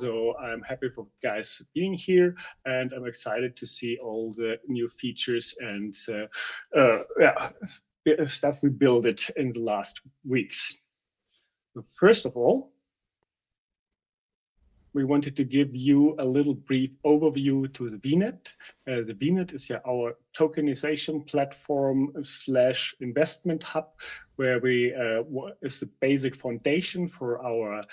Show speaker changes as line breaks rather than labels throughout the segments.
So I'm happy for guys being here, and I'm excited to see all the new features and stuff we built it in the last weeks. So first of all, we wanted to give you a little brief overview to the VNet. The VNet is our tokenization platform / investment hub, where we is the basic foundation for our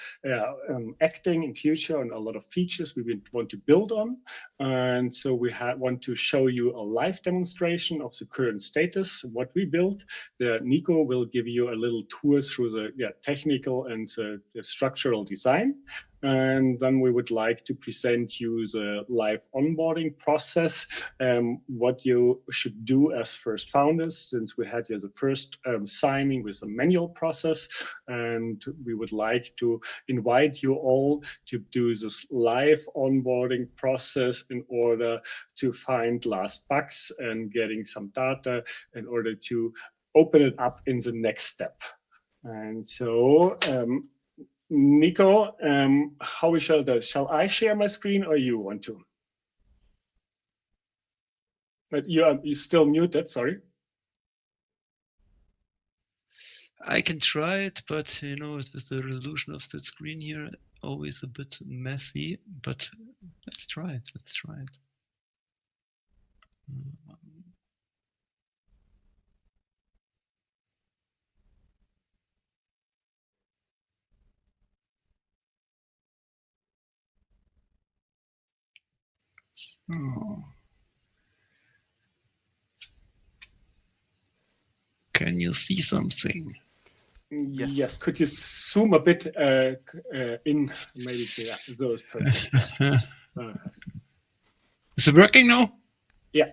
acting in future and a lot of features we want to build on. And so we want to show you a live demonstration of the current status, what we built. Nico will give you a little tour through the technical and the structural design. And then we would like to present you the live onboarding process, what you should do as first founders, since we had the first signing with a manual process. And we would like to invite you all to do this live onboarding process in order to find last bugs and getting some data in order to open it up in the next step. And so, Nico, how we shall do? Shall I share my screen or you want to? But you're still muted, sorry.
I can try it, but you know, with the resolution of the screen here, always a bit messy, but let's try it. Let's try it. So, can you see something?
Yes. Could you zoom a bit in? Maybe so is perfect.
Is it working now?
Yeah.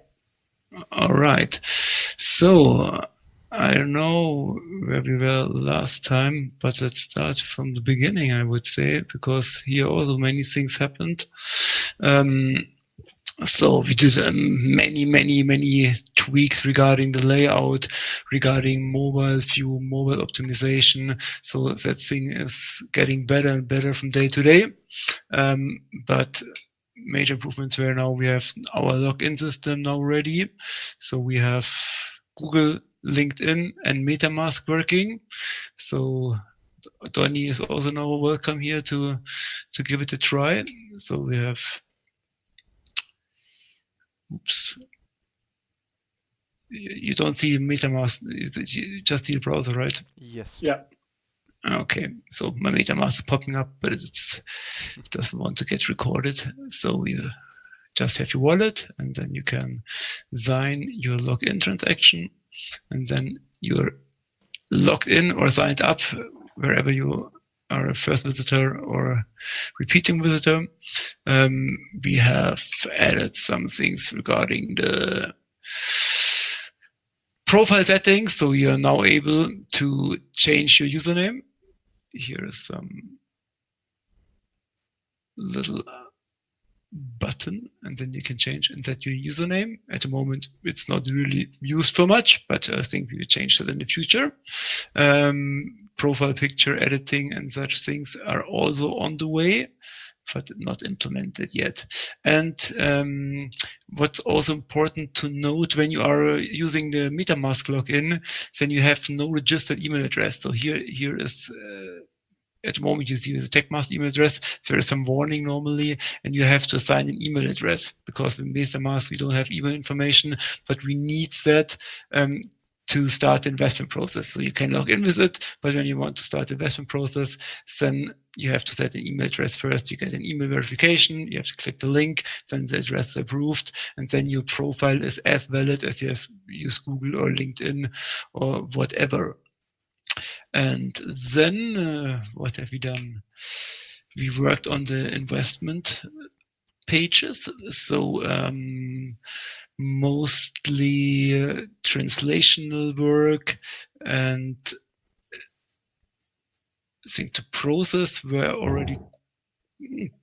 All right. So I don't know where we were last time, but let's start from the beginning, I would say, because here also many things happened. So we did many tweaks regarding the layout, regarding mobile view, mobile optimization. So that thing is getting better and better from day to day. But major improvements were now we have our login system now ready. So we have Google, LinkedIn, and MetaMask working. So Donny is also now welcome here to give it a try. So we have, oops. You don't see MetaMask, you just see the browser, right?
Yes.
Yeah.
Okay, so my MetaMask is popping up, but it doesn't want to get recorded. So you just have your wallet, and then you can sign your login transaction, and then you're logged in or signed up wherever you are a first visitor or repeating visitor. We have added some things regarding the profile settings, so you're now able to change your username. Here is some little button, and then you can change and set your username. At the moment, it's not really used for much, but I think we will change that in the future. Profile picture editing and such things are also on the way, but not implemented yet. And what's also important to note when you are using the MetaMask login, then you have no registered email address. So here is at the moment you see the TechMask email address. There is some warning normally, and you have to assign an email address because with MetaMask we don't have email information, but we need that to start the investment process. So you can log in with it, but when you want to start the investment process, then you have to set an email address first. You get an email verification. You have to click the link, then the address is approved, and then your profile is as valid as you have used Google or LinkedIn or whatever. And then what have we done? We worked on the investment pages. So mostly translational work, and I think the process were already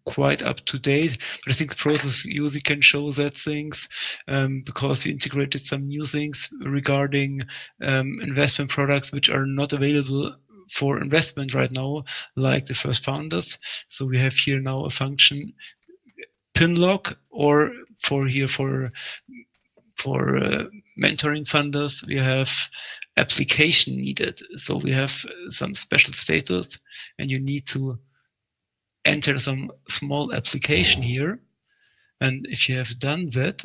quite up to date, but I think the process usually can show that things because we integrated some new things regarding investment products which are not available for investment right now, like the first founders. So we have here now a function pin lock, or for mentoring funders, we have application needed. So we have some special status, and you need to enter some small application here. And if you have done that,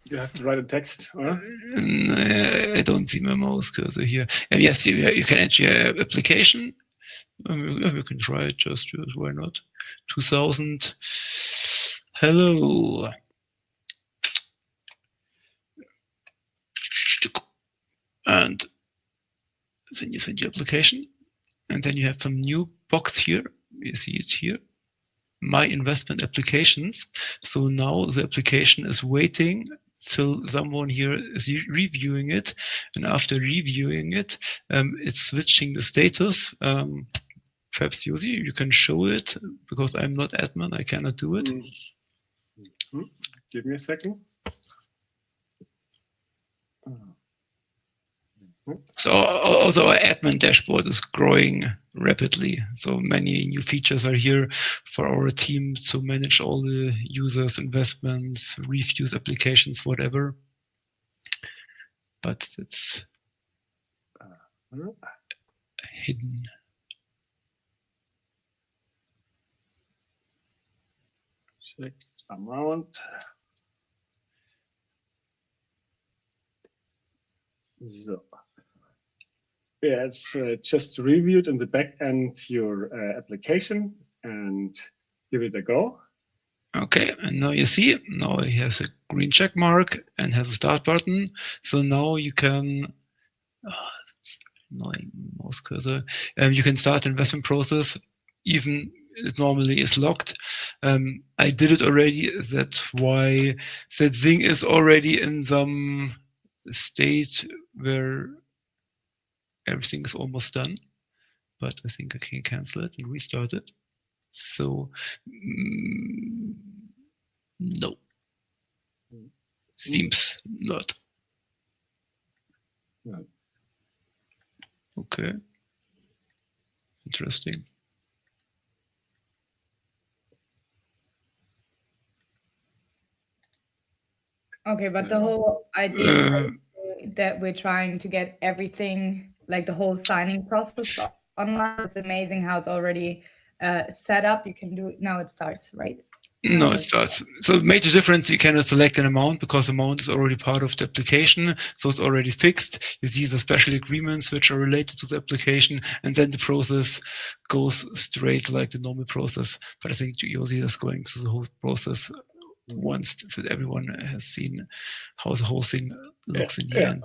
you have to write a text. Huh?
I don't see my mouse cursor here. And yes, you can enter your application. We can try it, just why not? 2000. Hello. And then you send your application. And then you have some new box here. You see it here. My investment applications. So now the application is waiting till someone here is reviewing it. And after reviewing it, it's switching the status. Perhaps Josi, you can show it, because I'm not admin, I cannot do it.
Give me a second.
So also our admin dashboard is growing rapidly. So many new features are here for our team to manage all the users, investments, reviews, applications, whatever. But it's hidden.
Check amount. So. Yeah, it's just reviewed in the back end your application and give it a go.
Okay, and now you see, now it has a green check mark and has a start button. So now you can, it's annoying mouse cursor, you can start the investment process, even it normally is locked. I did it already, that's why that thing is already in some state where everything is almost done, but I think I can cancel it and restart it. So, no. Seems not.
No.
Okay. Interesting.
Okay, but the whole idea that we're trying to get everything, like the whole signing process online, it's amazing how it's already set up. You can do it now. It starts, right?
No, it starts. So major difference, you cannot select an amount because amount is already part of the application. So it's already fixed. You see the special agreements which are related to the application, and then the process goes straight like the normal process. But I think Josi is going through the whole process once, so that everyone has seen how the whole thing looks in the end.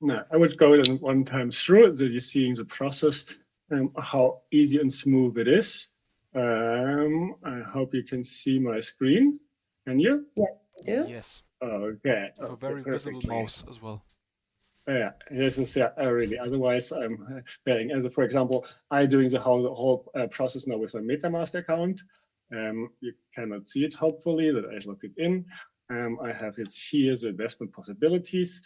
No, I would go then one time through, so you're seeing the process, how easy and smooth it is. I hope you can see my screen. Can you?
Yes, I do.
Yes.
Okay.
With a very visible mouse as well.
Yeah, this is really. Otherwise, I'm bearing. And for example, I'm doing the whole process now with a MetaMask account. You cannot see it, hopefully, that I look it in. I have it here, the investment possibilities.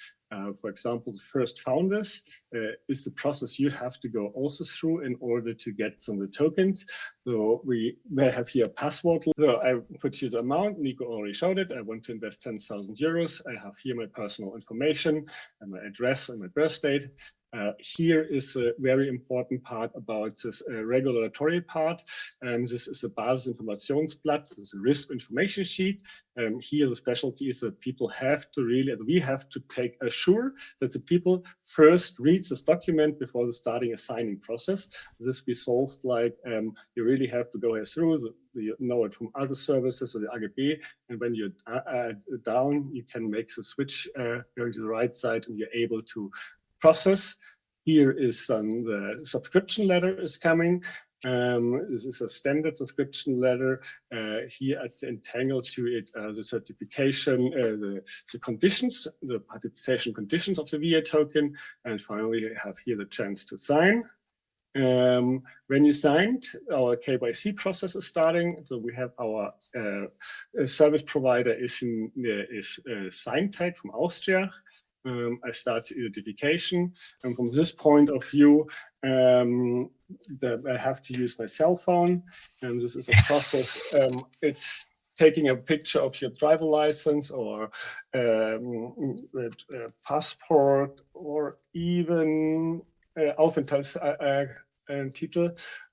For example, the first founders is the process you have to go also through in order to get some of the tokens. So we may have here a password. So I put here the amount. Nico already showed it. I want to invest 10,000 euros. I have here my personal information and my address and my birth date. Here is a very important part about this regulatory part. This is a Basisinformationsblatt. This is a risk information sheet. Here the specialty is that people have to really, we have to take assure that the people first read this document before starting a signing process. This we solved like you really have to go through, you know it from other services or the AGB, and when you're down, you can make the switch going to the right side and you're able to process. Here is the subscription letter is coming. This is a standard subscription letter. Here at entangled to it the certification, the conditions, the participation conditions of the VA token, and finally I have here the chance to sign. When you signed, our KYC process is starting. So we have our service provider is Signtech from Austria. I start the identification, and from this point of view, I have to use my cell phone, and this is a process. It's taking a picture of your driver license or passport or even Aufenthaltstitel,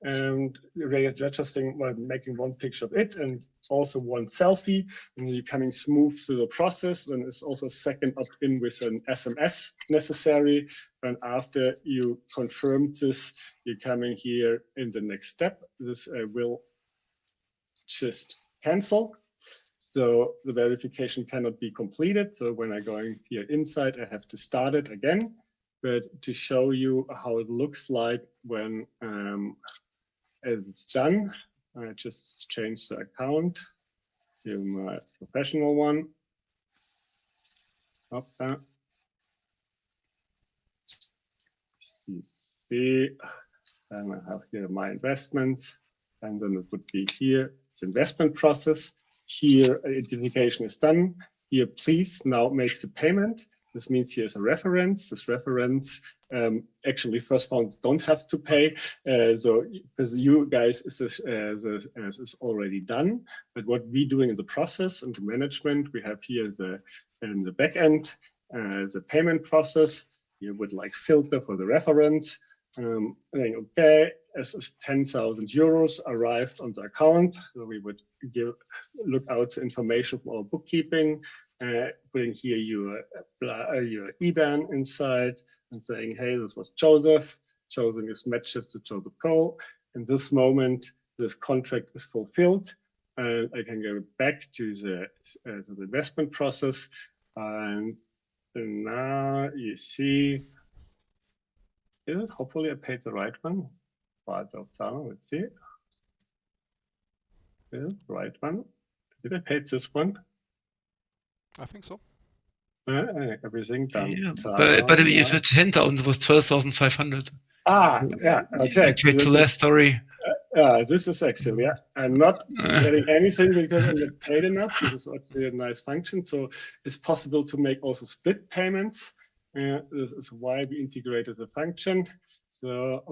and readjusting, making one picture of it and also one selfie, and you're coming smooth through the process. And it's also a second opt-in with an SMS necessary. And after you confirm this, you're coming here in the next step. This will just cancel. So the verification cannot be completed. So when I go here inside, I have to start it again. But to show you how it looks like when it's done, I just change the account to my professional one. See, and I have here my investments, and then it would be here, it's investment process. Here, identification is done. Here, please now make the payment. This means here's a reference. This reference, actually, first funds don't have to pay. So for you guys, this is already done. But what we're doing in the process and the management, we have here in the back end, the payment process. You would like filter for the reference. Okay, as is 10,000 euros arrived on the account. So we would look out the information from our bookkeeping, putting here your IBAN inside and saying, hey, this was Joseph. Choosing is matches to Joseph Cole. In this moment, this contract is fulfilled, and I can go back to the investment process. And now you see, hopefully I paid the right one. Part of time, let's see. Right one. Did I pay this one?
I think so.
Everything done.
Yeah, but if it's 10,000, it was 12,500.
Yeah, okay.
To last story.
This is excellent. Yeah, I'm not getting anything because I'm not paid enough. This is actually a nice function. So it's possible to make also split payments. This is why we integrated the function. So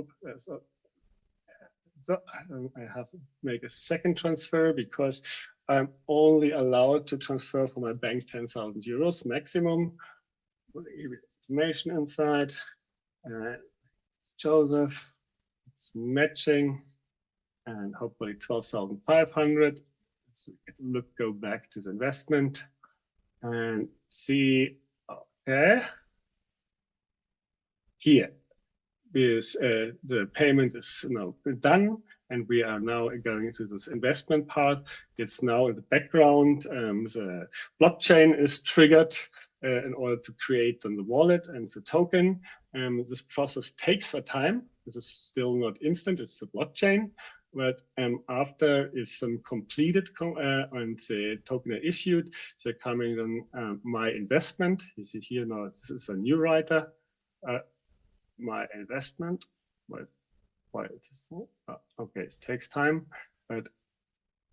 I have to make a second transfer because I'm only allowed to transfer from my bank 10,000 euros maximum. Information inside. Joseph, it's matching, and hopefully 12,500. So go back to the investment and see. Okay. Here is the payment is now done, and we are now going into this investment part. It's now in the background. The blockchain is triggered in order to create the wallet and the token. This process takes a time. This is still not instant. It's the blockchain. But after it's completed and the token are issued, so coming then my investment. You see here now this is a new writer. My investment. Why it's okay? It takes time, but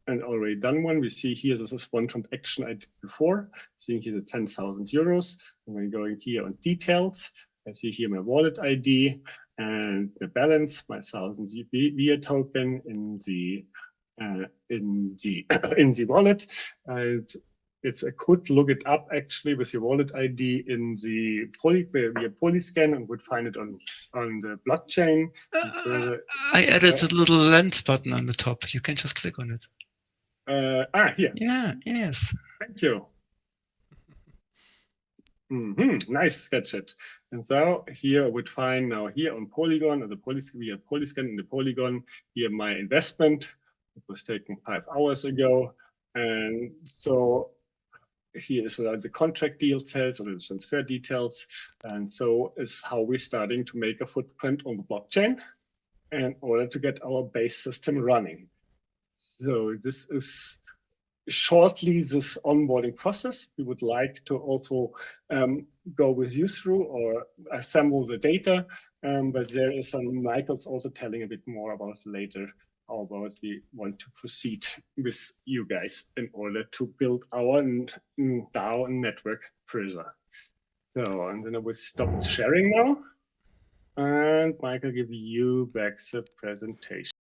and already done one. We see here this is one transaction I did before. Seeing here the 10,000 euros. And we're going here on details. I see here my wallet ID and the balance, my 1,000 VIA token in the wallet. And I could look it up actually with your wallet ID in the via Polyscan and would find it on the blockchain.
I added a little lens button on the top. You can just click on it.
Here.
Yeah, yes.
Thank you. Nice gadget. And so here I would find now here on Polygon, or via Polyscan in the Polygon, here my investment. It was taken 5 hours ago. And so here is the contract details or the transfer details. And so is how we're starting to make a footprint on the blockchain in order to get our base system running. So this is shortly this onboarding process. We would like to also go with you through or assemble the data but there is some, Michael's also telling a bit more about later, how about we want to proceed with you guys in order to build our DAO network further. So, and then I will stop sharing now. And Michael, give you back the presentation.